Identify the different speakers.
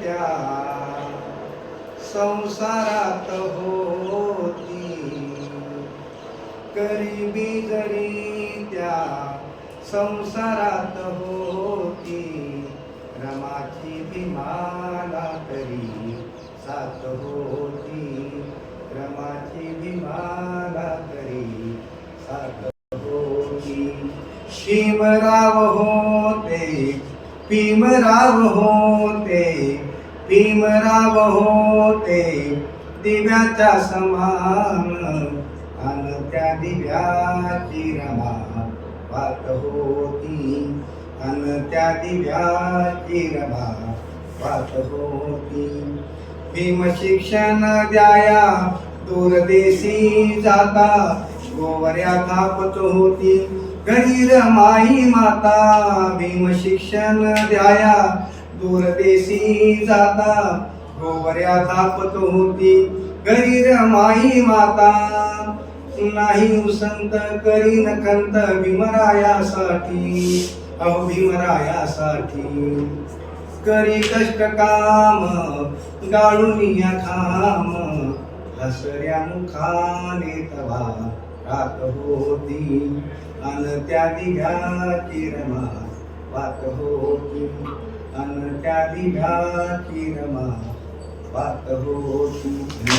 Speaker 1: त्या संसारात होती, गरिबी जरी त्या संसारात होती, रमाची भीमाला तरी साथ होती, रमाची भीमाला तरी साथ होती. भीमराव होते, भीमराव होते, भीमराव होते दिव्याच्या समान, अन त्या दिव्याची रमा पाहत होती, अन त्या दिव्याची रमा पाहत होती. भीम शिक्षण द्याया दूरदेशी जाता, गोवऱ्या थापत होती घरी रमाई माता. भीम शिक्षण द्याया दूरदेशी जाता, गोवऱ्या थापत होती घरी रमाई माता. नाही उसंत करी नखंत भीमरायासाठी, अहो भीमरायासाठी. करी कष्ट काम गाळून या खाम, हसऱ्या मुखाने तवा रात होती, अन त्या दिव्याची रमा पाहत होती, अन त्या दिव्याची रमा पाहत होती.